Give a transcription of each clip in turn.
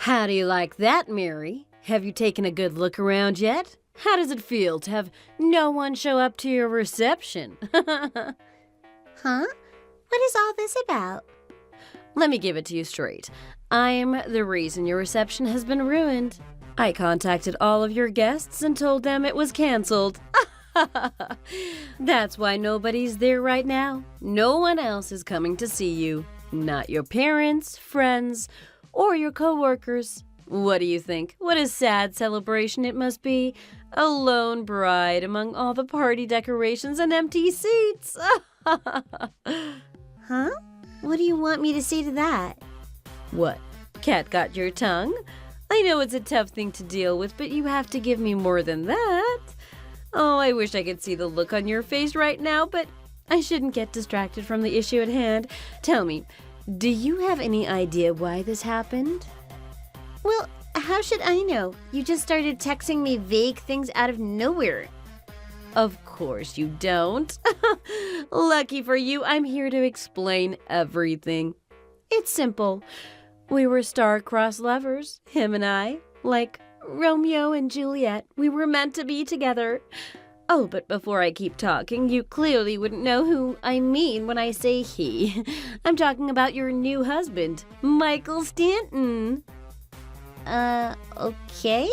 How do you like that, Mary? Have you taken a good look around yet? How does it feel to have no one show up to your reception? Huh? What is all this about? Let me give it to you straight. I'm the reason your reception has been ruined. I contacted all of your guests and told them it was canceled. That's why nobody's there right now. No one else is coming to see you. Not your parents, friends, or your co-workers. What do you think? What a sad celebration it must be. A lone bride among all the party decorations and empty seats. Huh? What do you want me to say to that? What? Cat got your tongue? I know it's a tough thing to deal with, but you have to give me more than that. Oh, I wish I could see the look on your face right now, but I shouldn't get distracted from the issue at hand. Tell me, do you have any idea why this happened? Well, how should I know? You just started texting me vague things out of nowhere. Of course you don't. Lucky for you, I'm here to explain everything. It's simple. We were star-crossed lovers, him and I, like Romeo and Juliet. We were meant to be together. Oh, but before I keep talking, you clearly wouldn't know who I mean when I say he. I'm talking about your new husband, Michael Stanton. Okay?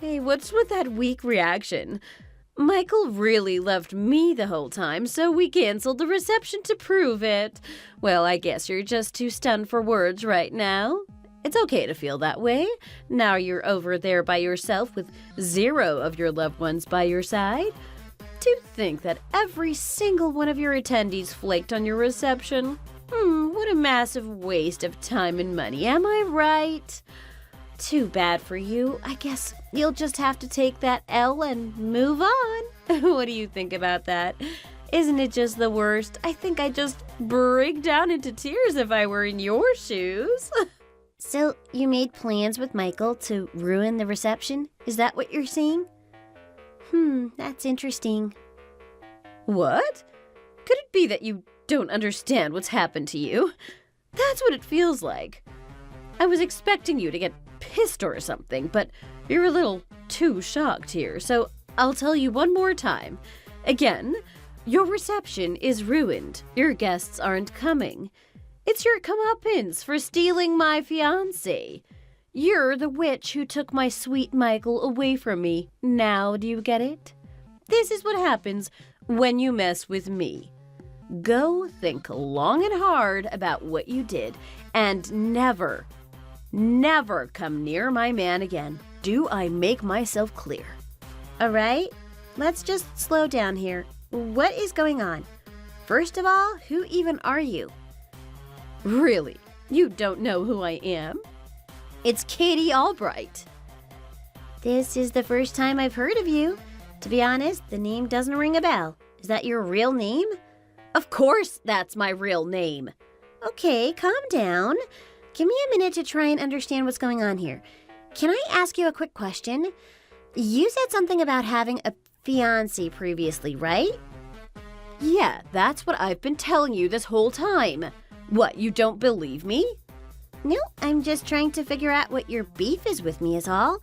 Hey, what's with that weak reaction? Michael really loved me the whole time, so we canceled the reception to prove it. Well, I guess you're just too stunned for words right now. It's okay to feel that way. Now you're over there by yourself with 0 of your loved ones by your side. To think that every single one of your attendees flaked on your reception. What a massive waste of time and money, am I right? Too bad for you. I guess you'll just have to take that L and move on. What do you think about that? Isn't it just the worst? I think I'd just break down into tears if I were in your shoes. So, you made plans with Michael to ruin the reception? Is that what you're saying? That's interesting. What? Could it be that you don't understand what's happened to you? That's what it feels like. I was expecting you to get pissed or something, but you're a little too shocked here, so I'll tell you one more time. Again, your reception is ruined. Your guests aren't coming. It's your comeuppance for stealing my fiancé. You're the witch who took my sweet Michael away from me. Now do you get it? This is what happens when you mess with me. Go think long and hard about what you did, and never come near my man again. Do I make myself clear? All right, let's just slow down here. What is going on? First of all, who even are you? Really? You don't know who I am? It's Katie Albright. This is the first time I've heard of you. To be honest, the name doesn't ring a bell. Is that your real name? Of course that's my real name. Okay, calm down. Give me a minute to try and understand what's going on here. Can I ask you a quick question? You said something about having a fiancé previously, right? Yeah, that's what I've been telling you this whole time. What, you don't believe me? No, I'm just trying to figure out what your beef is with me is all.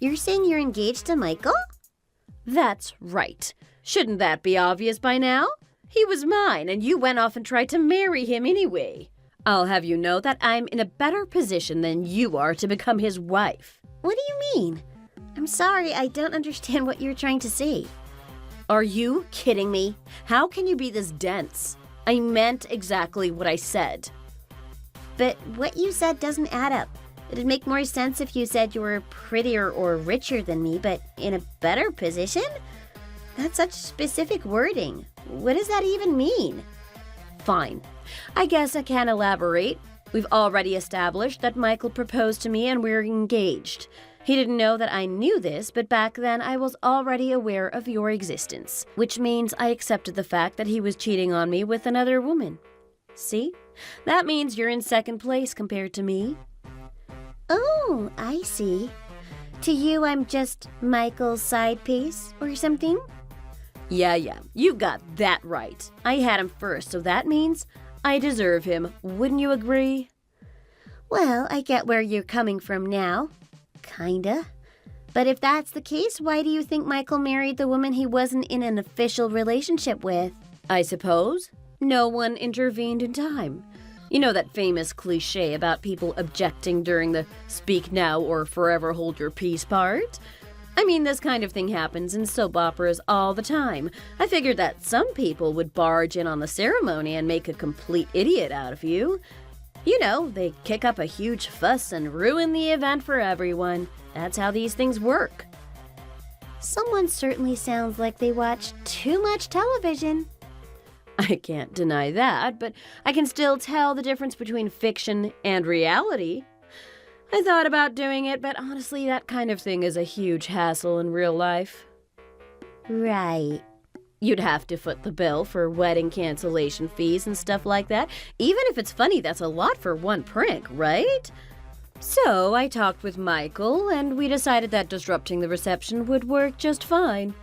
You're saying you're engaged to Michael? That's right. Shouldn't that be obvious by now? He was mine, and you went off and tried to marry him anyway. I'll have you know that I'm in a better position than you are to become his wife. What do you mean? I'm sorry, I don't understand what you're trying to say. Are you kidding me? How can you be this dense? I meant exactly what I said. But what you said doesn't add up. It'd make more sense if you said you were prettier or richer than me, but in a better position? That's such specific wording. What does that even mean? Fine. I guess I can't elaborate. We've already established that Michael proposed to me and we're engaged. He didn't know that I knew this, but back then I was already aware of your existence, which means I accepted the fact that he was cheating on me with another woman. See? That means you're in second place compared to me. Oh, I see. To you, I'm just Michael's side piece or something? Yeah, you got that right. I had him first, so that means I deserve him. Wouldn't you agree? Well, I get where you're coming from now. Kinda. But if that's the case, why do you think Michael married the woman he wasn't in an official relationship with? I suppose no one intervened in time. You know that famous cliche about people objecting during the speak now or forever hold your peace part? I mean, this kind of thing happens in soap operas all the time. I figured that some people would barge in on the ceremony and make a complete idiot out of you. You know, they kick up a huge fuss and ruin the event for everyone. That's how these things work. Someone certainly sounds like they watch too much television. I can't deny that, but I can still tell the difference between fiction and reality. I thought about doing it, but honestly, that kind of thing is a huge hassle in real life. Right. You'd have to foot the bill for wedding cancellation fees and stuff like that. Even if it's funny, that's a lot for one prank, right? So I talked with Michael, and we decided that disrupting the reception would work just fine.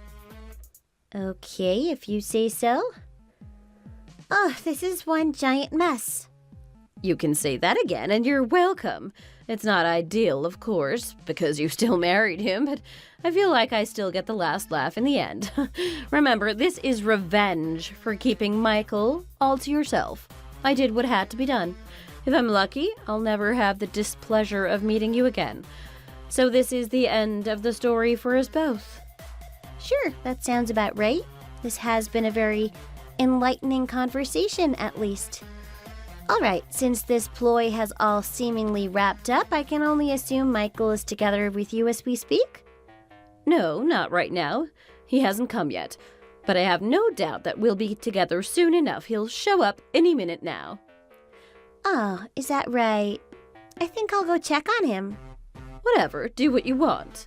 Okay, if you say so. Oh, this is one giant mess. You can say that again, and you're welcome. It's not ideal, of course, because you still married him, but I feel like I still get the last laugh in the end. Remember, this is revenge for keeping Michael all to yourself. I did what had to be done. If I'm lucky, I'll never have the displeasure of meeting you again. So this is the end of the story for us both. Sure, that sounds about right. This has been a very enlightening conversation, at least. All right, since this ploy has all seemingly wrapped up, I can only assume Michael is together with you as we speak? No, not right now. He hasn't come yet. But I have no doubt that we'll be together soon enough. He'll show up any minute now. Oh, is that right? I think I'll go check on him. Whatever, do what you want.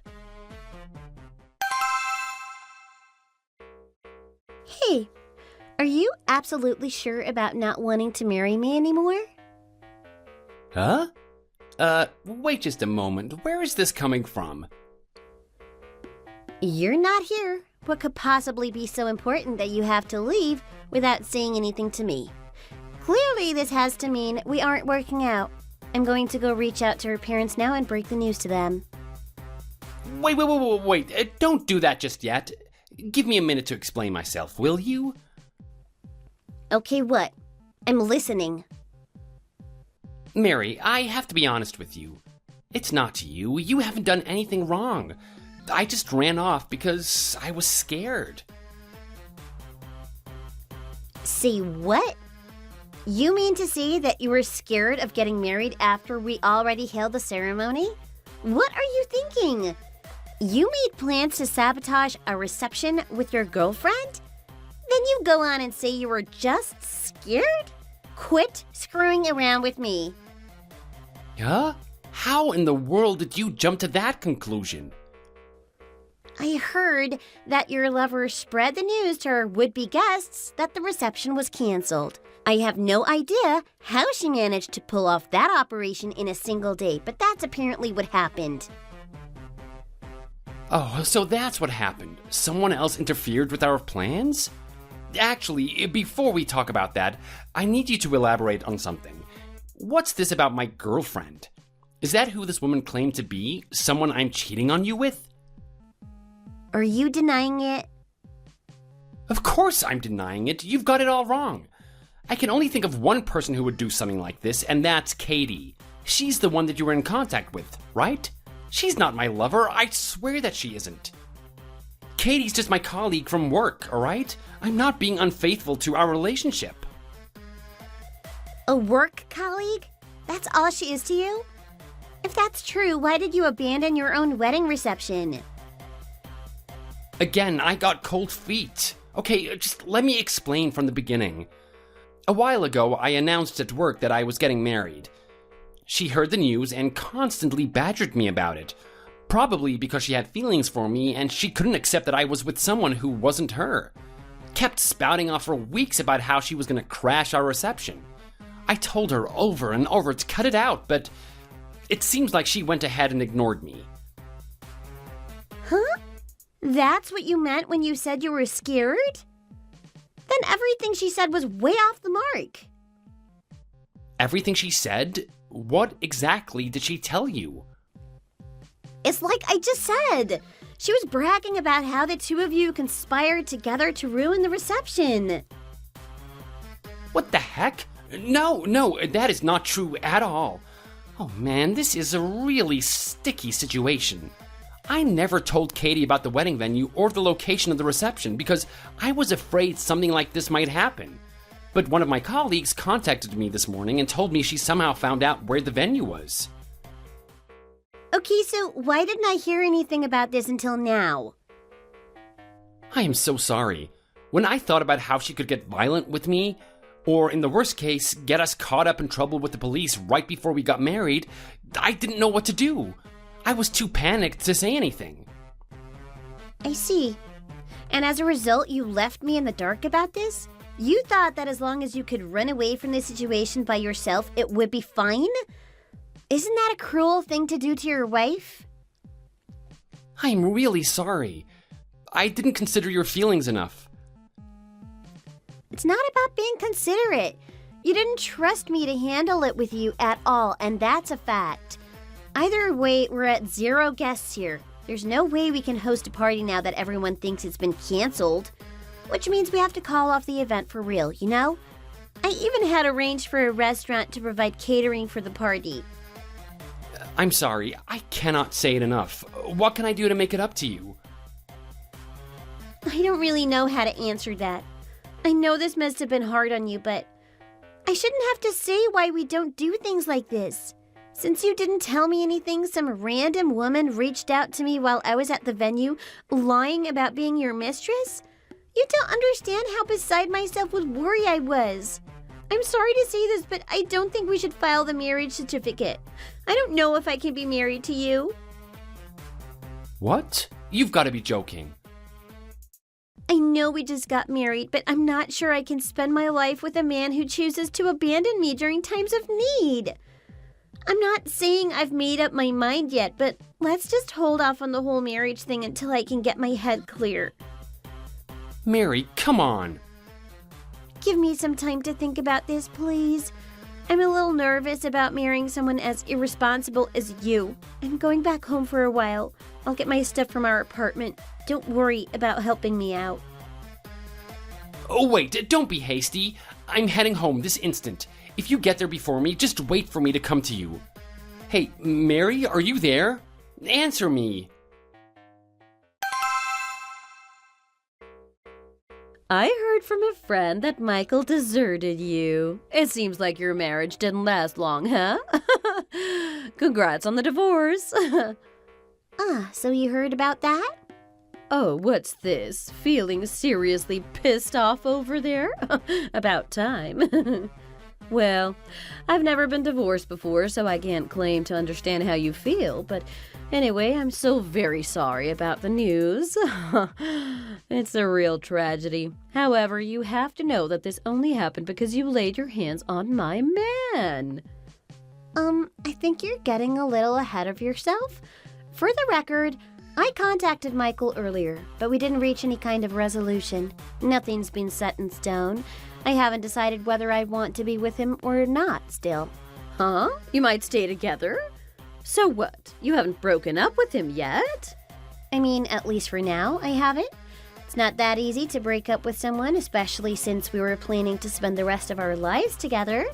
Hey, are you absolutely sure about not wanting to marry me anymore? Huh? Wait just a moment. Where is this coming from? You're not here. What could possibly be so important that you have to leave without saying anything to me? Clearly, this has to mean we aren't working out. I'm going to go reach out to her parents now and break the news to them. Wait. Don't do that just yet. Give me a minute to explain myself, will you? Okay, what? I'm listening. Mary, I have to be honest with you. It's not you. You haven't done anything wrong. I just ran off because I was scared. Say what? You mean to say that you were scared of getting married after we already held the ceremony? What are you thinking? You made plans to sabotage a reception with your girlfriend? Then you go on and say you were just scared? Quit screwing around with me. Huh? How in the world did you jump to that conclusion? I heard that your lover spread the news to her would-be guests that the reception was canceled. I have no idea how she managed to pull off that operation in a single day, but that's apparently what happened. Oh, so that's what happened. Someone else interfered with our plans? Actually, before we talk about that, I need you to elaborate on something. What's this about my girlfriend? Is that who this woman claimed to be? Someone I'm cheating on you with? Are you denying it? Of course I'm denying it. You've got it all wrong. I can only think of one person who would do something like this, and that's Katie. She's the one that you were in contact with, right? She's not my lover. I swear that she isn't. Katie's just my colleague from work, all right? I'm not being unfaithful to our relationship. A work colleague? That's all she is to you? If that's true, why did you abandon your own wedding reception? Again, I got cold feet. Okay, just let me explain from the beginning. A while ago, I announced at work that I was getting married. She heard the news and constantly badgered me about it. Probably because she had feelings for me and she couldn't accept that I was with someone who wasn't her. Kept spouting off for weeks about how she was gonna crash our reception. I told her over and over to cut it out, but it seems like she went ahead and ignored me. Huh? That's what you meant when you said you were scared? Then everything she said was way off the mark. Everything she said? What exactly did she tell you? It's like I just said. She was bragging about how the two of you conspired together to ruin the reception. What the heck? No, that is not true at all. Oh man, this is a really sticky situation. I never told Katie about the wedding venue or the location of the reception because I was afraid something like this might happen. But one of my colleagues contacted me this morning and told me she somehow found out where the venue was. Okay, so why didn't I hear anything about this until now? I am so sorry. When I thought about how she could get violent with me, or in the worst case, get us caught up in trouble with the police right before we got married, I didn't know what to do. I was too panicked to say anything. I see. And as a result, you left me in the dark about this? You thought that as long as you could run away from this situation by yourself, it would be fine? Isn't that a cruel thing to do to your wife? I'm really sorry. I didn't consider your feelings enough. It's not about being considerate. You didn't trust me to handle it with you at all, and that's a fact. Either way, we're at 0 guests here. There's no way we can host a party now that everyone thinks it's been canceled. Which means we have to call off the event for real, you know? I even had arranged for a restaurant to provide catering for the party. I'm sorry, I cannot say it enough. What can I do to make it up to you? I don't really know how to answer that. I know this must have been hard on you, but I shouldn't have to say why we don't do things like this. Since you didn't tell me anything, some random woman reached out to me while I was at the venue, lying about being your mistress? You don't understand how beside myself with worry I was. I'm sorry to say this, but I don't think we should file the marriage certificate. I don't know if I can be married to you. What? You've got to be joking. I know we just got married, but I'm not sure I can spend my life with a man who chooses to abandon me during times of need. I'm not saying I've made up my mind yet, but let's just hold off on the whole marriage thing until I can get my head clear. Mary, come on. Give me some time to think about this, please. I'm a little nervous about marrying someone as irresponsible as you. I'm going back home for a while. I'll get my stuff from our apartment. Don't worry about helping me out. Oh, wait, don't be hasty. I'm heading home this instant. If you get there before me, just wait for me to come to you. Hey, Mary, are you there? Answer me. I heard from a friend that Michael deserted you. It seems like your marriage didn't last long, huh? Congrats on the divorce. So you heard about that? Oh, what's this? Feeling seriously pissed off over there? About time. Well, I've never been divorced before, so I can't claim to understand how you feel, but anyway, I'm so very sorry about the news. It's a real tragedy. However, you have to know that this only happened because you laid your hands on my man. I think you're getting a little ahead of yourself. For the record, I contacted Michael earlier, but we didn't reach any kind of resolution. Nothing's been set in stone. I haven't decided whether I want to be with him or not still. Huh? You might stay together? So what? You haven't broken up with him yet? I mean, at least for now, I haven't. It's not that easy to break up with someone, especially since we were planning to spend the rest of our lives together.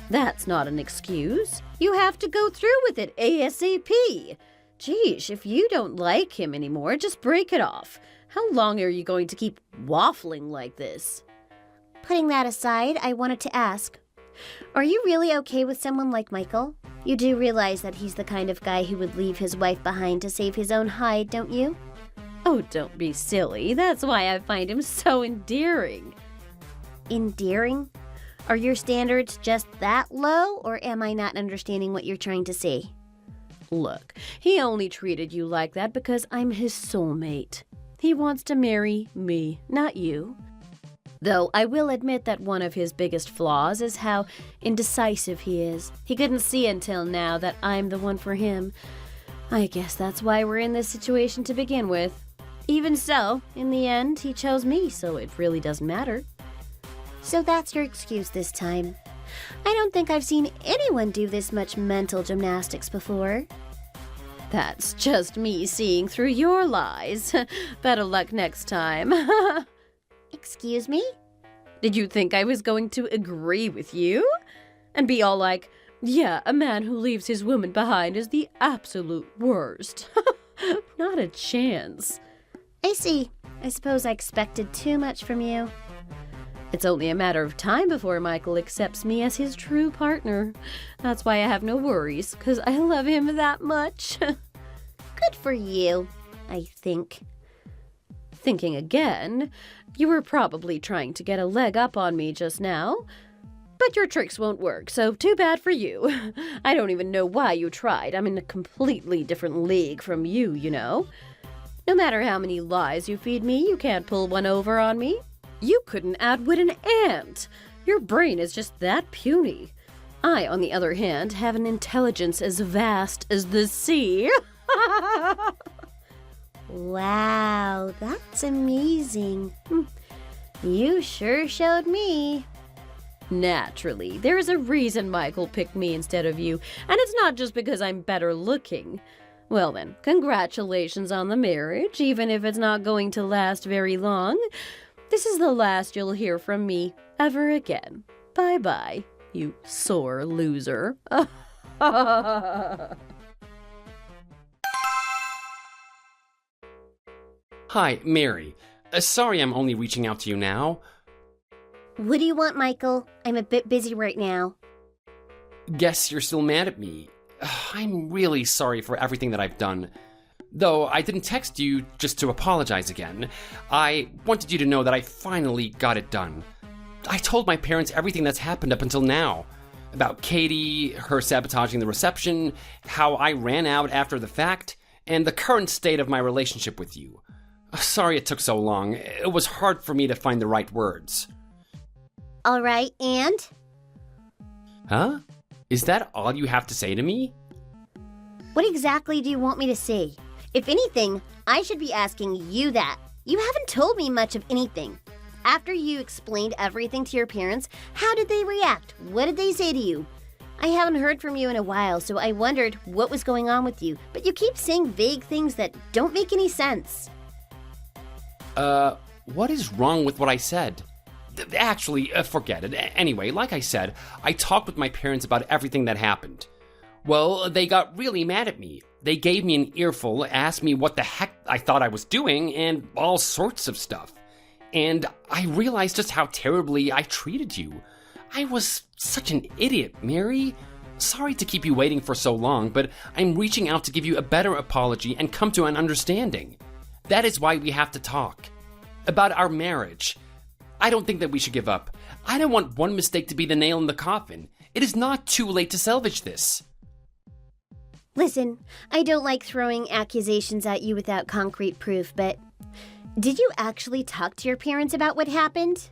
That's not an excuse. You have to go through with it ASAP. Geesh, if you don't like him anymore, just break it off. How long are you going to keep waffling like this? Putting that aside, I wanted to ask, are you really okay with someone like Michael? You do realize that he's the kind of guy who would leave his wife behind to save his own hide, don't you? Oh, don't be silly. That's why I find him so endearing. Endearing? Are your standards just that low, or am I not understanding what you're trying to say? Look, he only treated you like that because I'm his soulmate. He wants to marry me, not you. Though I will admit that one of his biggest flaws is how indecisive he is. He couldn't see until now that I'm the one for him. I guess that's why we're in this situation to begin with. Even so, in the end, he chose me, so it really doesn't matter. So that's your excuse this time. I don't think I've seen anyone do this much mental gymnastics before. That's just me seeing through your lies. Better luck next time. Excuse me? Did you think I was going to agree with you? And be all like, yeah, a man who leaves his woman behind is the absolute worst. Not a chance. I see. I suppose I expected too much from you. It's only a matter of time before Michael accepts me as his true partner. That's why I have no worries, because I love him that much. Good for you, I think. Thinking again, you were probably trying to get a leg up on me just now. But your tricks won't work, so too bad for you. I don't even know why you tried. I'm in a completely different league from you, you know. No matter how many lies you feed me, you can't pull one over on me. You couldn't outwit an ant. Your brain is just that puny. I, on the other hand, have an intelligence as vast as the sea. Wow, that's amazing. You sure showed me. Naturally, there is a reason Michael picked me instead of you, and it's not just because I'm better looking. Well then, congratulations on the marriage, even if it's not going to last very long. This is the last you'll hear from me ever again. Bye-bye, you sore loser. Hi, Mary. Sorry I'm only reaching out to you now. What do you want, Michael? I'm a bit busy right now. Guess you're still mad at me. I'm really sorry for everything that I've done. Though I didn't text you just to apologize again. I wanted you to know that I finally got it done. I told my parents everything that's happened up until now. About Katie, her sabotaging the reception, how I ran out after the fact, and the current state of my relationship with you. Sorry it took so long. It was hard for me to find the right words. All right, and? Huh? Is that all you have to say to me? What exactly do you want me to say? If anything, I should be asking you that. You haven't told me much of anything. After you explained everything to your parents, how did they react? What did they say to you? I haven't heard from you in a while, so I wondered what was going on with you, but you keep saying vague things that don't make any sense. What is wrong with what I said? Actually, forget it. Anyway, like I said, I talked with my parents about everything that happened. Well, they got really mad at me. They gave me an earful, asked me what the heck I thought I was doing, and all sorts of stuff. And I realized just how terribly I treated you. I was such an idiot, Mary. Sorry to keep you waiting for so long, but I'm reaching out to give you a better apology and come to an understanding. That is why we have to talk. About our marriage. I don't think that we should give up. I don't want one mistake to be the nail in the coffin. It is not too late to salvage this. Listen, I don't like throwing accusations at you without concrete proof, but did you actually talk to your parents about what happened?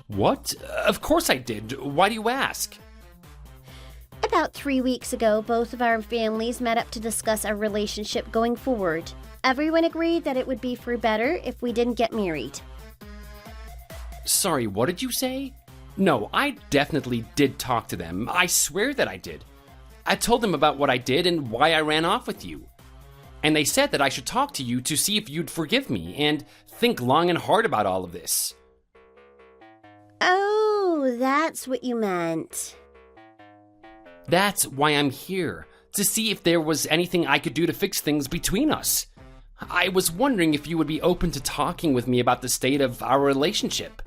What? Of course I did. Why do you ask? About 3 weeks ago, both of our families met up to discuss our relationship going forward. Everyone agreed that it would be for better if we didn't get married. Sorry, what did you say? No, I definitely did talk to them. I swear that I did. I told them about what I did and why I ran off with you. And they said that I should talk to you to see if you'd forgive me and think long and hard about all of this. Oh, that's what you meant. That's why I'm here, to see if there was anything I could do to fix things between us. I was wondering if you would be open to talking with me about the state of our relationship.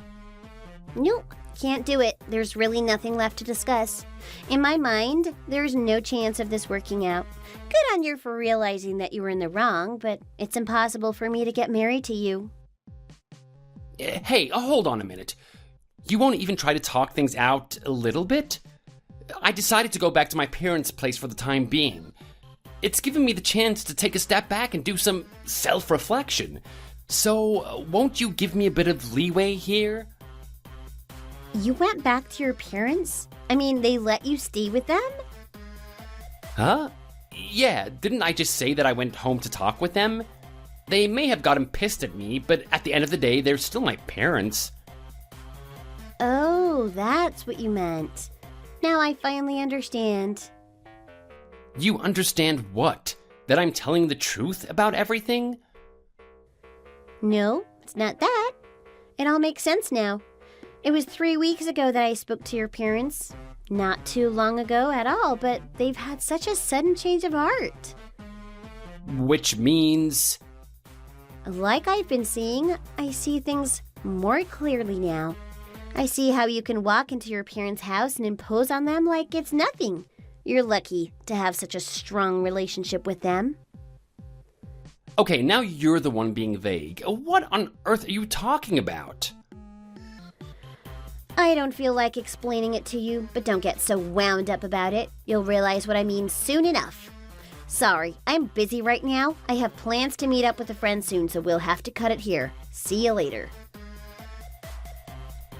Nope, can't do it. There's really nothing left to discuss. In my mind, there's no chance of this working out. Good on you for realizing that you were in the wrong, but it's impossible for me to get married to you. Hey, hold on a minute. You won't even try to talk things out a little bit? I decided to go back to my parents' place for the time being. It's given me the chance to take a step back and do some self-reflection. So, won't you give me a bit of leeway here? You went back to your parents? I mean, they let you stay with them? Huh? Yeah, didn't I just say that I went home to talk with them? They may have gotten pissed at me, but at the end of the day, they're still my parents. Oh, Oh, that's what you meant. Now I finally understand. You understand what? That I'm telling the truth about everything? No, it's not that. It all makes sense now. It was 3 weeks ago that I spoke to your parents. Not too long ago at all, but they've had such a sudden change of heart. Which means... Like I've been seeing, I see things more clearly now. I see how you can walk into your parents' house and impose on them like it's nothing. You're lucky to have such a strong relationship with them. Okay, now you're the one being vague. What on earth are you talking about? I don't feel like explaining it to you, but don't get so wound up about it. You'll realize what I mean soon enough. Sorry, I'm busy right now. I have plans to meet up with a friend soon, so we'll have to cut it here. See you later.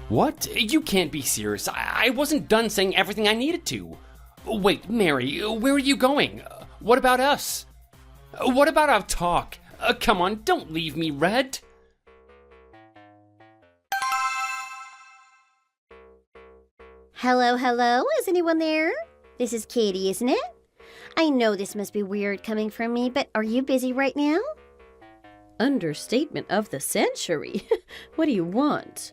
What? You can't be serious. I wasn't done saying everything I needed to. Wait, Mary, where are you going? What about us? What about our talk? Come on, don't leave me, Red. Hello, hello, is anyone there? This is Katie, isn't it? I know this must be weird coming from me, but are you busy right now? Understatement of the century. What do you want?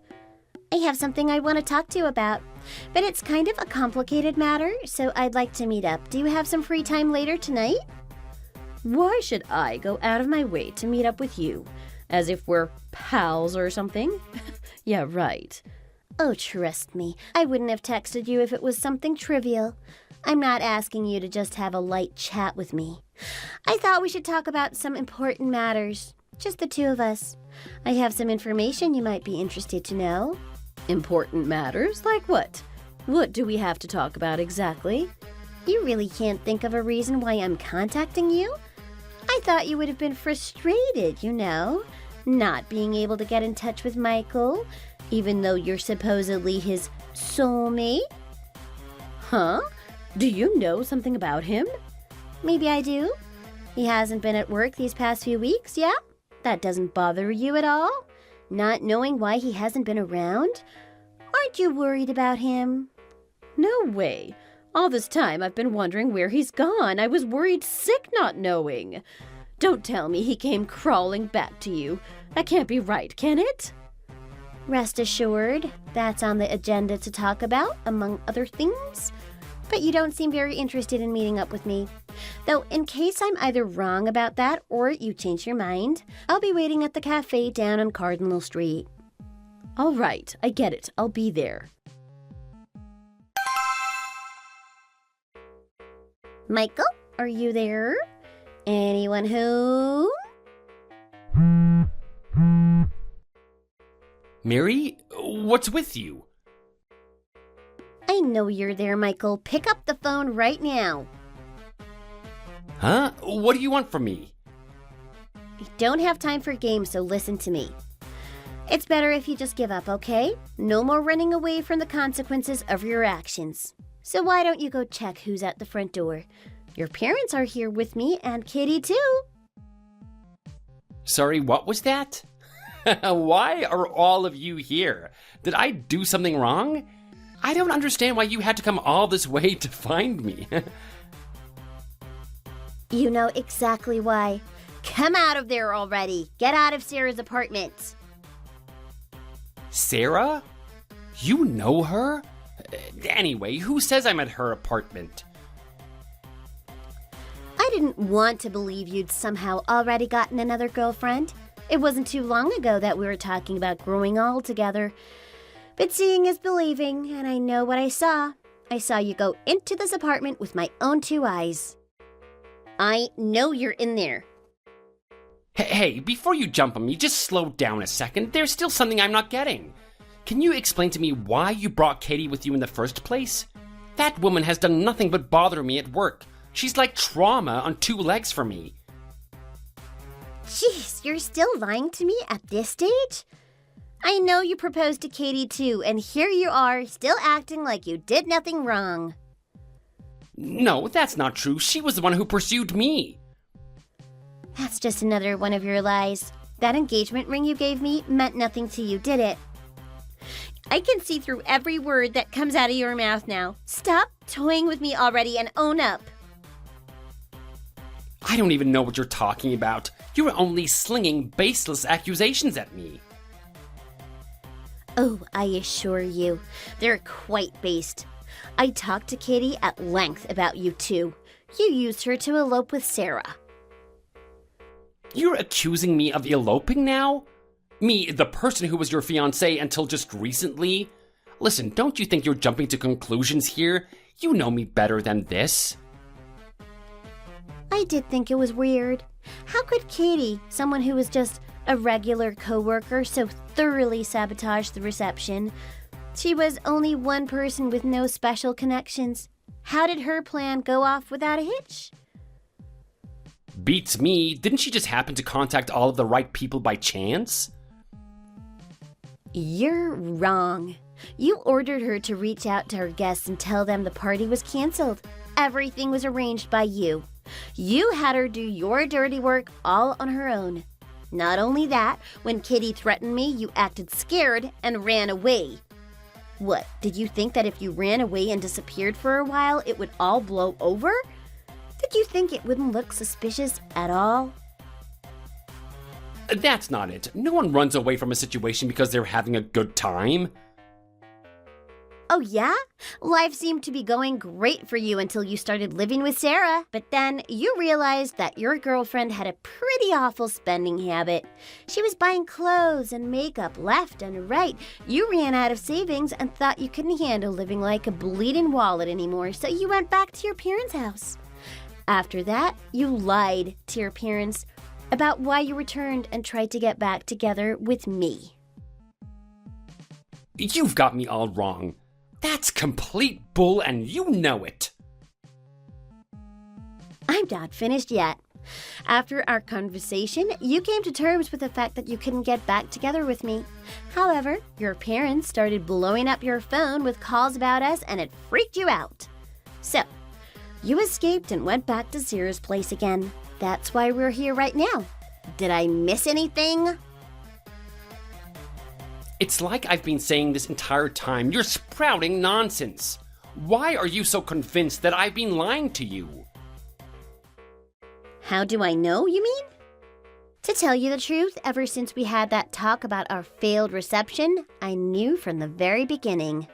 I have something I want to talk to you about, but it's kind of a complicated matter, so I'd like to meet up. Do you have some free time later tonight? Why should I go out of my way to meet up with you? As if we're pals or something? Yeah, right. Oh, trust me, I wouldn't have texted you if it was something trivial. I'm not asking you to just have a light chat with me. I thought we should talk about some important matters, just the two of us. I have some information you might be interested to know. Important matters? Like what? What do we have to talk about exactly? You really can't think of a reason why I'm contacting you? I thought you would have been frustrated, not being able to get in touch with Michael, even though you're supposedly his soulmate. Huh? Do you know something about him? Maybe I do. He hasn't been at work these past few weeks, yeah? That doesn't bother you at all? Not knowing why he hasn't been around? Aren't you worried about him? No way. All this time I've been wondering where he's gone. I was worried sick not knowing. Don't tell me he came crawling back to you. That can't be right, can it? Rest assured, that's on the agenda to talk about, among other things. But you don't seem very interested in meeting up with me. Though, in case I'm either wrong about that or you change your mind, I'll be waiting at the cafe down on Cardinal Street. All right, I get it. I'll be there. Michael, are you there? Anyone home? Mary, what's with you? I know you're there, Michael. Pick up the phone right now. Huh? What do you want from me? I don't have time for games, so listen to me. It's better if you just give up, okay? No more running away from the consequences of your actions. So why don't you go check who's at the front door? Your parents are here with me, and Kitty too. Sorry, what was that? Why are all of you here? Did I do something wrong? I don't understand why you had to come all this way to find me. You know exactly why. Come out of there already. Get out of Sarah's apartment. Sarah? You know her? Anyway, who says I'm at her apartment? I didn't want to believe you'd somehow already gotten another girlfriend. It wasn't too long ago that we were talking about growing old together. But seeing is believing, and I know what I saw. I saw you go into this apartment with my own 2 eyes. I know you're in there. Hey, before you jump on me, just slow down a second. There's still something I'm not getting. Can you explain to me why you brought Katie with you in the first place? That woman has done nothing but bother me at work. She's like trauma on 2 legs for me. Jeez, you're still lying to me at this stage? I know you proposed to Katie too, and here you are, still acting like you did nothing wrong. No, that's not true. She was the one who pursued me. That's just another one of your lies. That engagement ring you gave me meant nothing to you, did it? I can see through every word that comes out of your mouth now. Stop toying with me already and own up. I don't even know what you're talking about. You're only slinging baseless accusations at me. Oh, I assure you, they're quite based. I talked to Katie at length about you two. You used her to elope with Sarah. You're accusing me of eloping now? Me, the person who was your fiancé until just recently? Listen, don't you think you're jumping to conclusions here? You know me better than this. I did think it was weird. How could Katie, someone who was just a regular coworker, so thoroughly sabotage the reception? She was only one person with no special connections. How did her plan go off without a hitch? Beats me. Didn't she just happen to contact all of the right people by chance? You're wrong. You ordered her to reach out to her guests and tell them the party was canceled. Everything was arranged by you. You had her do your dirty work all on her own. Not only that, when Kitty threatened me, you acted scared and ran away. What, did you think that if you ran away and disappeared for a while, it would all blow over? Did you think it wouldn't look suspicious at all? That's not it. No one runs away from a situation because they're having a good time. Oh yeah? Life seemed to be going great for you until you started living with Sarah. But then you realized that your girlfriend had a pretty awful spending habit. She was buying clothes and makeup left and right. You ran out of savings and thought you couldn't handle living like a bleeding wallet anymore, so you went back to your parents' house. After that, you lied to your parents about why you returned and tried to get back together with me. You've got me all wrong. That's complete bull and you know it. I'm not finished yet. After our conversation, you came to terms with the fact that you couldn't get back together with me. However, your parents started blowing up your phone with calls about us and it freaked you out. So, you escaped and went back to Sarah's place again. That's why we're here right now. Did I miss anything? It's like I've been saying this entire time. You're sprouting nonsense. Why are you so convinced that I've been lying to you? How do I know, you mean? To tell you the truth, ever since we had that talk about our failed reception, I knew from the very beginning.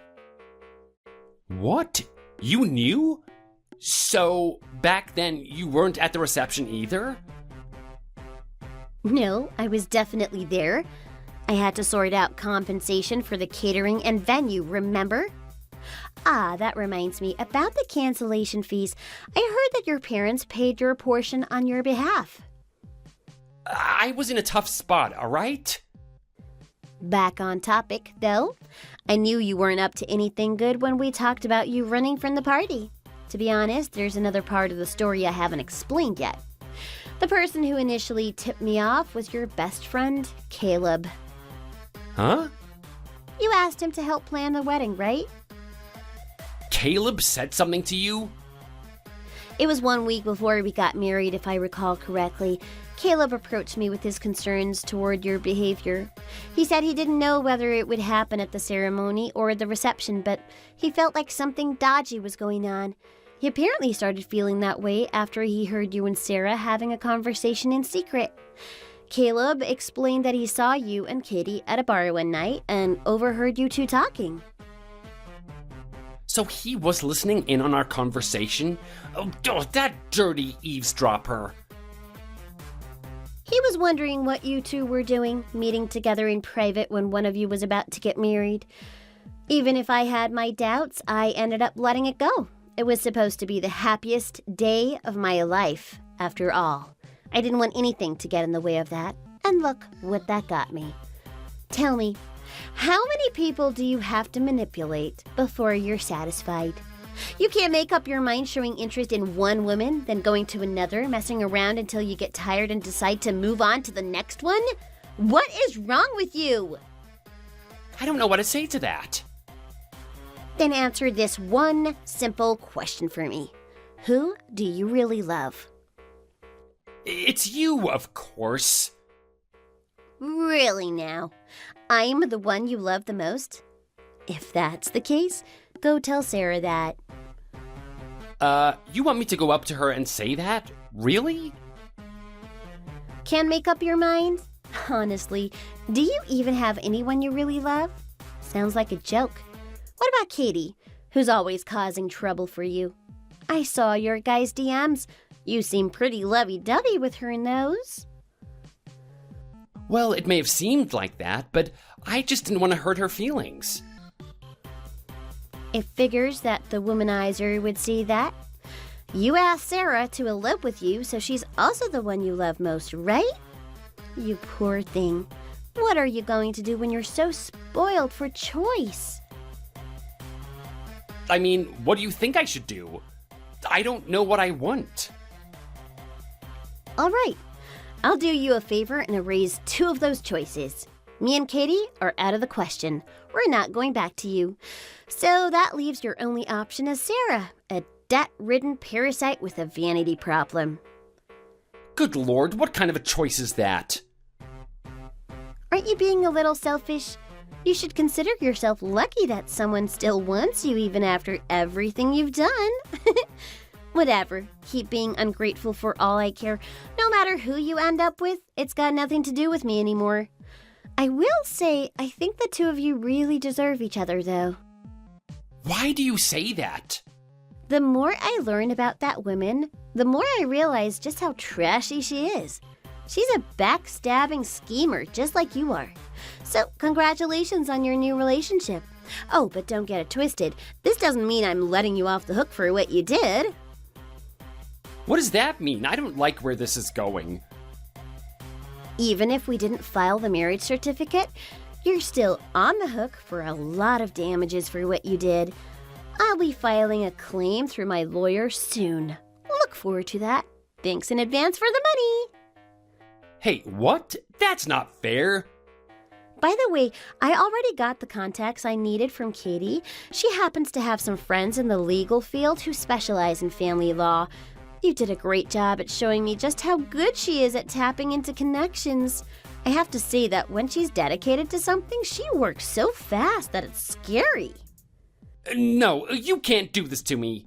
What? You knew? So, back then, you weren't at the reception either? No, I was definitely there. I had to sort out compensation for the catering and venue, remember? Ah, that reminds me, about the cancellation fees. I heard that your parents paid your portion on your behalf. I was in a tough spot, alright? Back on topic, though. I knew you weren't up to anything good when we talked about you running from the party. To be honest, there's another part of the story I haven't explained yet. The person who initially tipped me off was your best friend, Caleb. Huh? You asked him to help plan the wedding, right? Caleb said something to you? It was 1 week before we got married, if I recall correctly. Caleb approached me with his concerns toward your behavior. He said he didn't know whether it would happen at the ceremony or the reception, but he felt like something dodgy was going on. He apparently started feeling that way after he heard you and Sarah having a conversation in secret. Caleb explained that he saw you and Katie at a bar one night and overheard you two talking. So he was listening in on our conversation? Oh, that dirty eavesdropper. He was wondering what you two were doing, meeting together in private when one of you was about to get married. Even if I had my doubts, I ended up letting it go. It was supposed to be the happiest day of my life, after all. I didn't want anything to get in the way of that. And look what that got me. Tell me, how many people do you have to manipulate before you're satisfied? You can't make up your mind showing interest in one woman, then going to another, messing around until you get tired and decide to move on to the next one? What is wrong with you? I don't know what to say to that. Then answer this one simple question for me. Who do you really love? It's you, of course. Really now? I'm the one you love the most? If that's the case, go tell Sarah that. You want me to go up to her and say that? Really? Can't make up your mind? Honestly, do you even have anyone you really love? Sounds like a joke. What about Katie, who's always causing trouble for you? I saw your guys' DMs. You seem pretty lovey-dovey with her in those. Well, it may have seemed like that, but I just didn't want to hurt her feelings. It figures that the womanizer would see that. You asked Sarah to elope with you, so she's also the one you love most, right? You poor thing. What are you going to do when you're so spoiled for choice? I mean, what do you think I should do? I don't know what I want. All right, I'll do you a favor and erase 2 of those choices. Me and Katie are out of the question. We're not going back to you. So that leaves your only option as Sarah, a debt-ridden parasite with a vanity problem. Good Lord, what kind of a choice is that? Aren't you being a little selfish? You should consider yourself lucky that someone still wants you even after everything you've done. Whatever. Keep being ungrateful for all I care. No matter who you end up with, it's got nothing to do with me anymore. I will say, I think the 2 of you really deserve each other, though. Why do you say that? The more I learn about that woman, the more I realize just how trashy she is. She's a backstabbing schemer, just like you are. So, congratulations on your new relationship. Oh, but don't get it twisted. This doesn't mean I'm letting you off the hook for what you did. What does that mean? I don't like where this is going. Even if we didn't file the marriage certificate, you're still on the hook for a lot of damages for what you did. I'll be filing a claim through my lawyer soon. Look forward to that. Thanks in advance for the money. Hey, what? That's not fair. By the way, I already got the contacts I needed from Katie. She happens to have some friends in the legal field who specialize in family law. You did a great job at showing me just how good she is at tapping into connections. I have to say that when she's dedicated to something, she works so fast that it's scary. No, you can't do this to me.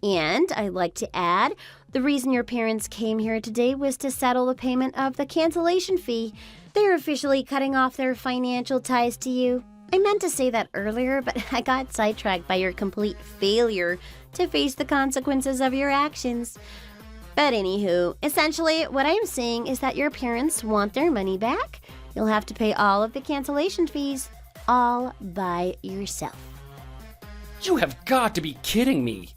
And I'd like to add, the reason your parents came here today was to settle the payment of the cancellation fee. They're officially cutting off their financial ties to you. I meant to say that earlier, but I got sidetracked by your complete failure to face the consequences of your actions. But anywho, essentially what I'm saying is that your parents want their money back. You'll have to pay all of the cancellation fees all by yourself. You have got to be kidding me.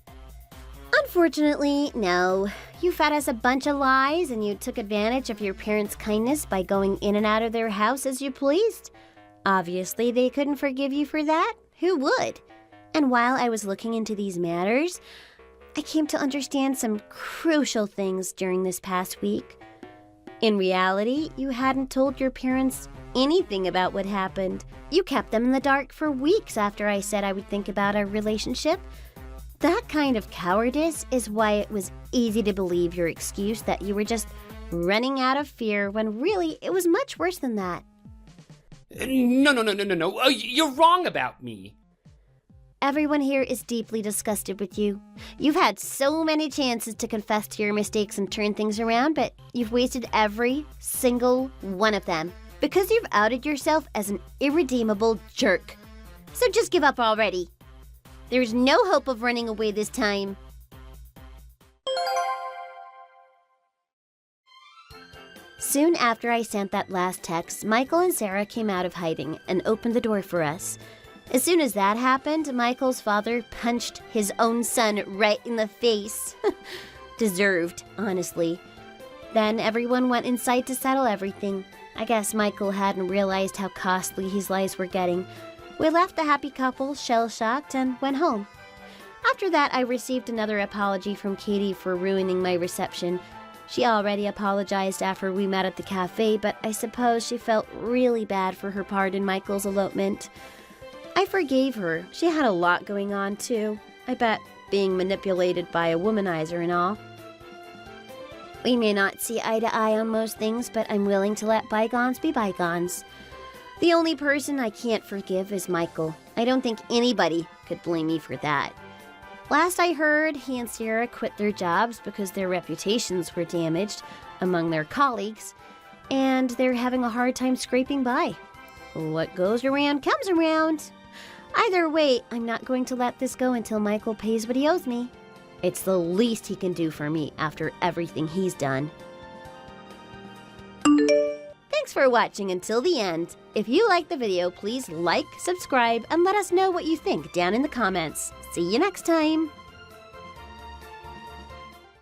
Unfortunately, no. You fed us a bunch of lies and you took advantage of your parents' kindness by going in and out of their house as you pleased. Obviously, they couldn't forgive you for that. Who would? And while I was looking into these matters, I came to understand some crucial things during this past week. In reality, you hadn't told your parents anything about what happened. You kept them in the dark for weeks after I said I would think about our relationship. That kind of cowardice is why it was easy to believe your excuse that you were just running out of fear when really it was much worse than that. No. You're wrong about me. Everyone here is deeply disgusted with you. You've had so many chances to confess to your mistakes and turn things around, but you've wasted every single one of them because you've outed yourself as an irredeemable jerk. So just give up already. There's no hope of running away this time. Soon after I sent that last text, Michael and Sarah came out of hiding and opened the door for us. As soon as that happened, Michael's father punched his own son right in the face. Deserved, honestly. Then everyone went inside to settle everything. I guess Michael hadn't realized how costly his lies were getting. We left the happy couple shell-shocked and went home. After that, I received another apology from Katie for ruining my reception. She already apologized after we met at the cafe, but I suppose she felt really bad for her part in Michael's elopement. I forgave her. She had a lot going on, too. I bet being manipulated by a womanizer and all. We may not see eye to eye on most things, but I'm willing to let bygones be bygones. The only person I can't forgive is Michael. I don't think anybody could blame me for that. Last I heard, he and Sierra quit their jobs because their reputations were damaged among their colleagues, and they're having a hard time scraping by. What goes around comes around. Either way, I'm not going to let this go until Michael pays what he owes me. It's the least he can do for me after everything he's done. Thanks for watching until the end. If you liked the video, please like, subscribe, and let us know what you think down in the comments. See you next time!